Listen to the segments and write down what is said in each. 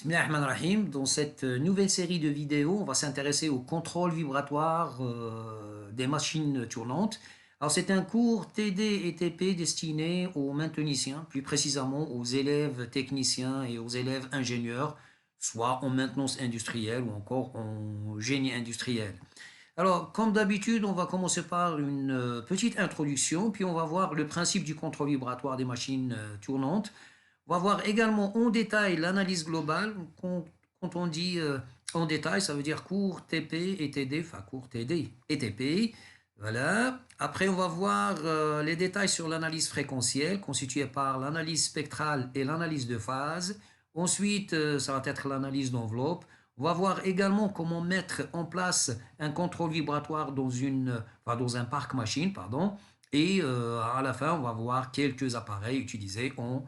Bismillahirrahmanirrahim. Dans cette nouvelle série de vidéos, on va s'intéresser au contrôle vibratoire des machines tournantes. Alors c'est un cours TD et TP destiné aux mainteniciens, plus précisément aux élèves techniciens et aux élèves ingénieurs, soit en maintenance industrielle ou encore en génie industriel. Alors, comme d'habitude, on va commencer par une petite introduction, puis on va voir le principe du contrôle vibratoire des machines tournantes. On va voir également en détail l'analyse globale. Quand on dit en détail, ça veut dire cours TP et TD, enfin cours TD et TP. Voilà. Après, on va voir les détails sur l'analyse fréquentielle, constituée par l'analyse spectrale et l'analyse de phase. Ensuite, ça va être l'analyse d'enveloppe. On va voir également comment mettre en place un contrôle vibratoire dans un parc machine, pardon. Et à la fin, on va voir quelques appareils utilisés en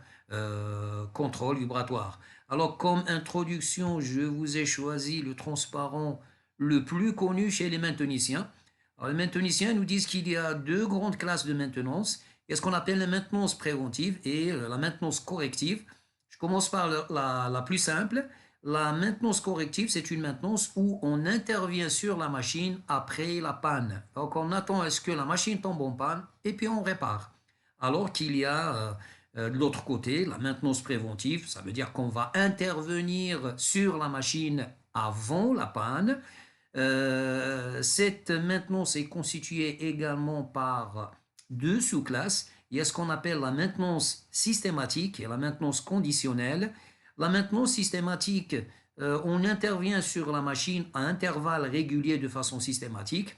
contrôle vibratoire. Alors, comme introduction, je vous ai choisi le transparent le plus connu chez les mainteniciens. Alors, les mainteniciens nous disent qu'il y a deux grandes classes de maintenance. Il y a ce qu'on appelle la maintenance préventive et la maintenance corrective. Je commence par la plus simple. La maintenance corrective, c'est une maintenance où on intervient sur la machine après la panne. Donc, on attend à ce que la machine tombe en panne et puis on répare. Alors qu'il y a de l'autre côté, la maintenance préventive, ça veut dire qu'on va intervenir sur la machine avant la panne. Cette maintenance est constituée également par deux sous-classes. Il y a ce qu'on appelle la maintenance systématique et la maintenance conditionnelle. La maintenance systématique, on intervient sur la machine à intervalles réguliers de façon systématique.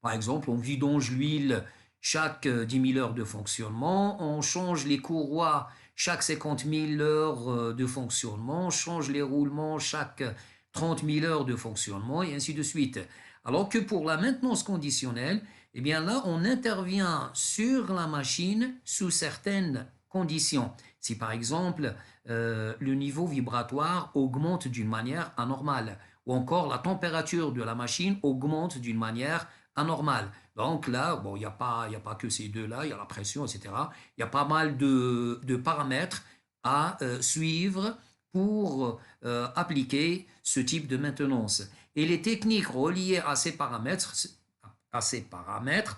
Par exemple, on vidange l'huile chaque 10 000 heures de fonctionnement, on change les courroies chaque 50 000 heures de fonctionnement, on change les roulements chaque 30 000 heures de fonctionnement, et ainsi de suite. Alors que pour la maintenance conditionnelle, eh bien là, on intervient sur la machine sous certaines conditions. Si par exemple, le niveau vibratoire augmente d'une manière anormale, ou encore la température de la machine augmente d'une manière anormale. Donc là, bon, il n'y a pas que ces deux-là, il y a la pression, etc. Il y a pas mal de paramètres à suivre pour appliquer ce type de maintenance. Et les techniques reliées à ces paramètres,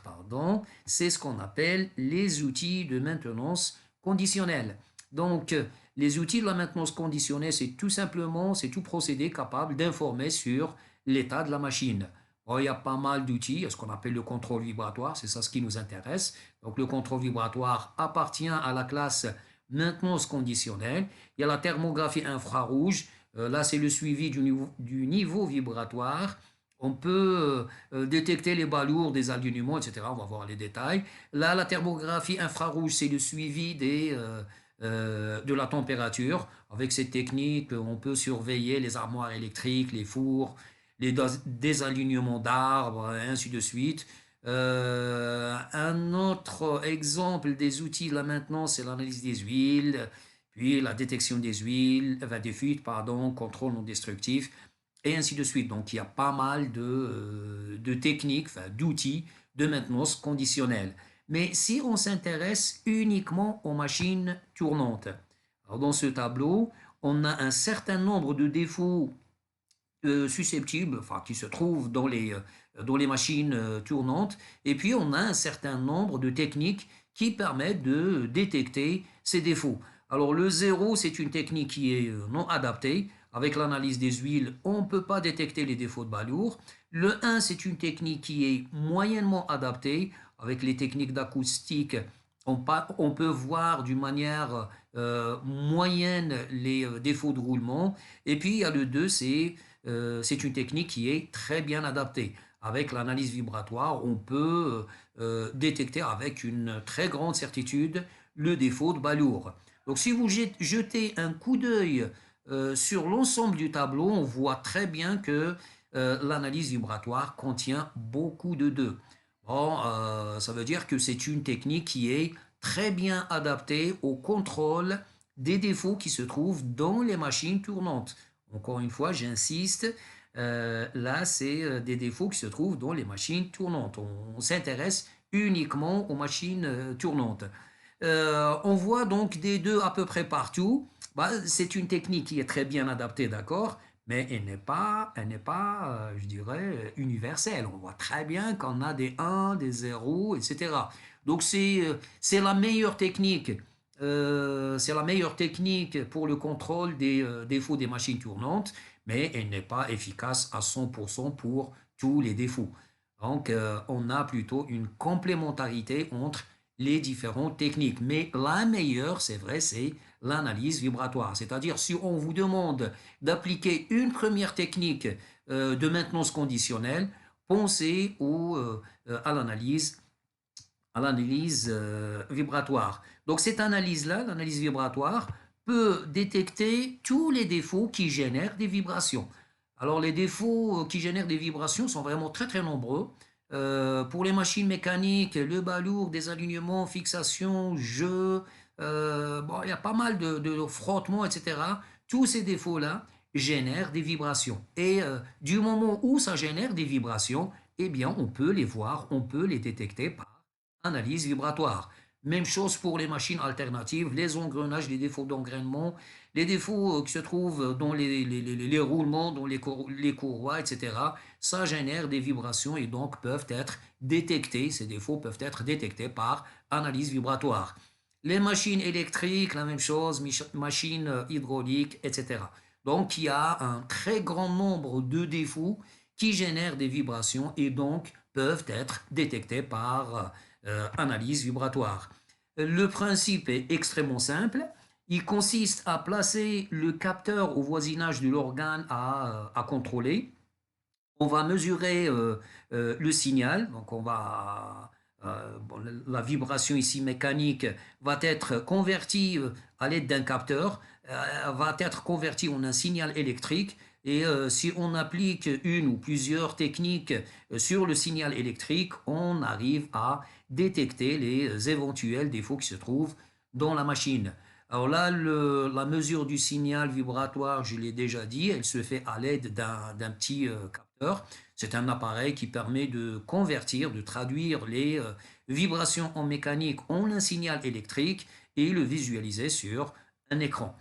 pardon, c'est ce qu'on appelle les outils de maintenance conditionnelle. Donc, les outils de la maintenance conditionnelle, c'est tout procédé capable d'informer sur l'état de la machine. Bon, il y a pas mal d'outils, il y a ce qu'on appelle le contrôle vibratoire, c'est ça ce qui nous intéresse. Donc, le contrôle vibratoire appartient à la classe maintenance conditionnelle. Il y a la thermographie infrarouge, là c'est le suivi du niveau vibratoire. On peut détecter les balourds des alignements, etc. On va voir les détails. Là, la thermographie infrarouge, c'est le suivi de la température. Avec cette technique, on peut surveiller les armoires électriques, les fours, les désalignements d'arbres, et ainsi de suite. Un autre exemple des outils de la maintenance, c'est l'analyse des huiles, puis la détection des huiles, des fuites, pardon, contrôle non destructif, et ainsi de suite. Donc il y a pas mal de techniques, d'outils de maintenance conditionnelle. Mais si on s'intéresse uniquement aux machines tournantes, alors dans ce tableau, on a un certain nombre de défauts susceptibles, enfin qui se trouvent dans les machines tournantes, et puis on a un certain nombre de techniques qui permettent de détecter ces défauts. Alors le 0, c'est une technique qui est non adaptée. Avec l'analyse des huiles, on ne peut pas détecter les défauts de balourd. Le 1, c'est une technique qui est moyennement adaptée. Avec les techniques d'acoustique, on peut voir d'une manière moyenne les défauts de roulement. Et puis il y a le 2, c'est une technique qui est très bien adaptée. Avec l'analyse vibratoire, on peut détecter avec une très grande certitude le défaut de balourd. Donc si vous jetez un coup d'œil sur l'ensemble du tableau, on voit très bien que l'analyse vibratoire contient beaucoup de 2. Bon, ça veut dire que c'est une technique qui est très bien adaptée au contrôle des défauts qui se trouvent dans les machines tournantes. Encore une fois, j'insiste, là, c'est des défauts qui se trouvent dans les machines tournantes. On s'intéresse uniquement aux machines tournantes. On voit donc des 2 à peu près partout. Bah, c'est une technique qui est très bien adaptée, d'accord, mais elle n'est pas, je dirais, universelle. On voit très bien qu'on a des 1, des 0, etc. Donc c'est la meilleure technique. C'est la meilleure technique pour le contrôle des défauts des machines tournantes, mais elle n'est pas efficace à 100% pour tous les défauts. Donc, on a plutôt une complémentarité entre les différentes techniques. Mais la meilleure, c'est vrai, c'est l'analyse vibratoire. C'est-à-dire, si on vous demande d'appliquer une première technique de maintenance conditionnelle, pensez à l'analyse vibratoire. Donc, cette analyse-là, l'analyse vibratoire, peut détecter tous les défauts qui génèrent des vibrations. Alors, les défauts qui génèrent des vibrations sont vraiment très, très nombreux. Pour les machines mécaniques, le balourd, des alignements, fixations, jeux, bon, il y a pas mal de frottements, etc. Tous ces défauts-là génèrent des vibrations. Et du moment où ça génère des vibrations, eh bien, on peut les voir, on peut les détecter par analyse vibratoire. Même chose pour les machines alternatives, les engrenages, les défauts d'engrainement, les défauts qui se trouvent dans les roulements, dans les courroies, etc. Ça génère des vibrations et donc peuvent être détectés, ces défauts peuvent être détectés par analyse vibratoire. Les machines électriques, la même chose, machines hydrauliques, etc. Donc il y a un très grand nombre de défauts qui génèrent des vibrations et donc peuvent être détectés par analyse vibratoire. Le principe est extrêmement simple. Il consiste à placer le capteur au voisinage de l'organe à contrôler. On va mesurer le signal, donc bon, la vibration ici mécanique va être convertie à l'aide d'un capteur, va être convertie en un signal électrique. Et si on applique une ou plusieurs techniques sur le signal électrique, on arrive à détecter les éventuels défauts qui se trouvent dans la machine. Alors là, la mesure du signal vibratoire, je l'ai déjà dit, elle se fait à l'aide d'un petit capteur. C'est un appareil qui permet de convertir, de traduire les vibrations en mécanique en un signal électrique et le visualiser sur un écran.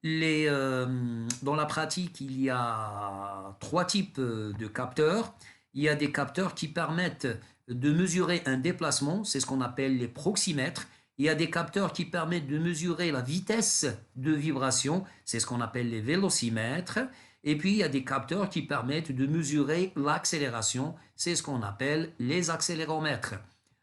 Dans la pratique, il y a trois types de capteurs. Il y a des capteurs qui permettent de mesurer un déplacement, c'est ce qu'on appelle les proximètres. Il y a des capteurs qui permettent de mesurer la vitesse de vibration, c'est ce qu'on appelle les vélocimètres. Et puis, il y a des capteurs qui permettent de mesurer l'accélération, c'est ce qu'on appelle les accéléromètres.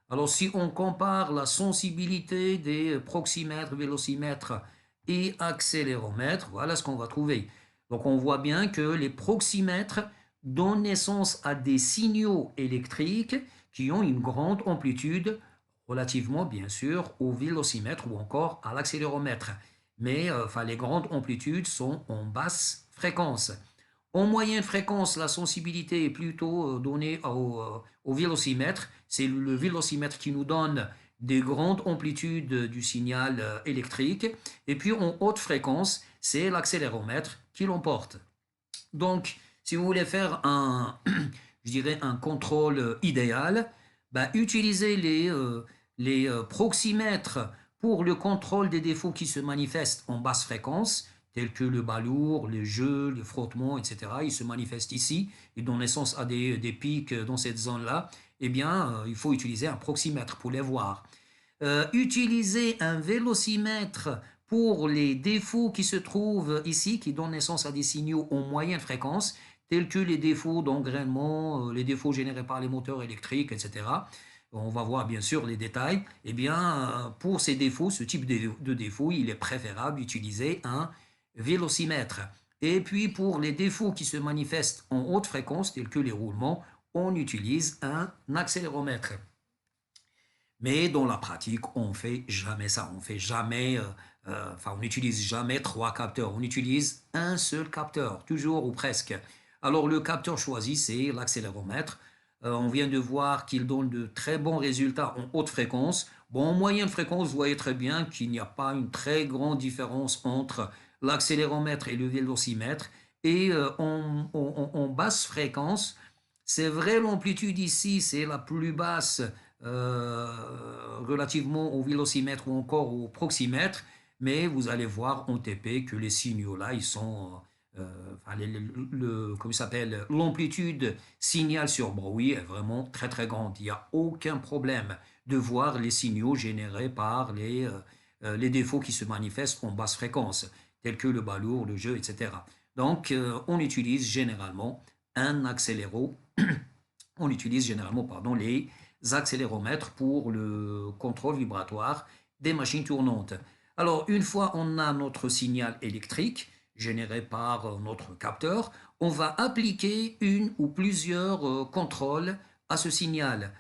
Alors, si on compare la sensibilité des proximètres, vélocimètres et accéléromètres, voilà ce qu'on va trouver. Donc, on voit bien que les proximètres donnent naissance à des signaux électriques qui ont une grande amplitude relativement, bien sûr, au vélocimètre ou encore à l'accéléromètre. Mais les grandes amplitudes sont en basse fréquence. En moyenne fréquence, la sensibilité est plutôt donnée au vélocimètre. C'est le vélocimètre qui nous donne des grandes amplitudes du signal électrique. Et puis en haute fréquence, c'est l'accéléromètre qui l'emporte. Donc, si vous voulez faire je dirais un contrôle idéal, bah, utilisez les proximètres pour le contrôle des défauts qui se manifestent en basse fréquence, tels que le balourd, les jeux, les frottements, etc. Ils se manifestent ici, ils donnent naissance à des pics dans cette zone-là. Eh bien, il faut utiliser un proximètre pour les voir. Utiliser un vélocimètre pour les défauts qui se trouvent ici, qui donnent naissance à des signaux en moyenne fréquence, tels que les défauts d'engrainement, les défauts générés par les moteurs électriques, etc. On va voir bien sûr les détails. Eh bien, pour ces défauts, ce type de défauts, il est préférable d'utiliser un vélocimètre. Et puis pour les défauts qui se manifestent en haute fréquence, tels que les roulements, on utilise un accéléromètre. Mais dans la pratique, on fait jamais ça. On fait jamais, on n'utilise jamais trois capteurs. On utilise un seul capteur, toujours ou presque. Alors le capteur choisi, c'est l'accéléromètre. On vient de voir qu'il donne de très bons résultats en haute fréquence. Bon, en moyenne fréquence, vous voyez très bien qu'il n'y a pas une très grande différence entre l'accéléromètre et le vélocimètre. Et en basse fréquence, c'est vrai, l'amplitude ici, c'est la plus basse relativement au vélocimètre ou encore au proximètre, mais vous allez voir en TP que les signaux là, ils sont, enfin, comment il s'appelle, l'amplitude signal sur bruit est vraiment très très grande. Il n'y a aucun problème de voir les signaux générés par les défauts qui se manifestent en basse fréquence, tels que le balourd, le jeu, etc. Donc, on utilise généralement un accéléro, on utilise généralement, pardon, les accéléromètres pour le contrôle vibratoire des machines tournantes. Alors, une fois on a notre signal électrique généré par notre capteur, on va appliquer une ou plusieurs contrôles à ce signal.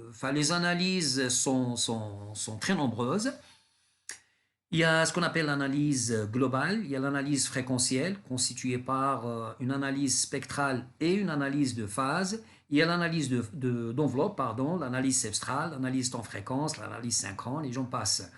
Enfin, les analyses sont très nombreuses. Il y a ce qu'on appelle l'analyse globale, il y a l'analyse fréquentielle constituée par une analyse spectrale et une analyse de phase. Il y a l'analyse d'enveloppe, pardon, l'analyse cepstrale, l'analyse temps fréquence, l'analyse synchrone et j'en passe.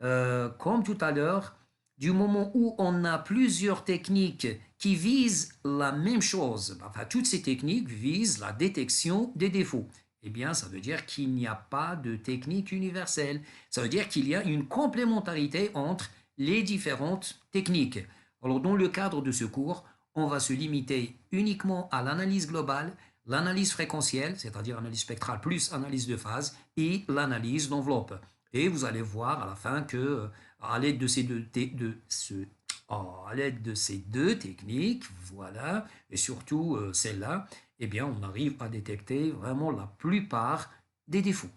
Comme tout à l'heure, du moment où on a plusieurs techniques qui visent la même chose, enfin toutes ces techniques visent la détection des défauts. Eh bien, ça veut dire qu'il n'y a pas de technique universelle. Ça veut dire qu'il y a une complémentarité entre les différentes techniques. Alors, dans le cadre de ce cours, on va se limiter uniquement à l'analyse globale, l'analyse fréquentielle, c'est-à-dire analyse spectrale plus analyse de phase, et l'analyse d'enveloppe. Et vous allez voir à la fin que, à l'aide de ces deux techniques, voilà, et surtout celle-là, eh bien, on arrive à détecter vraiment la plupart des défauts.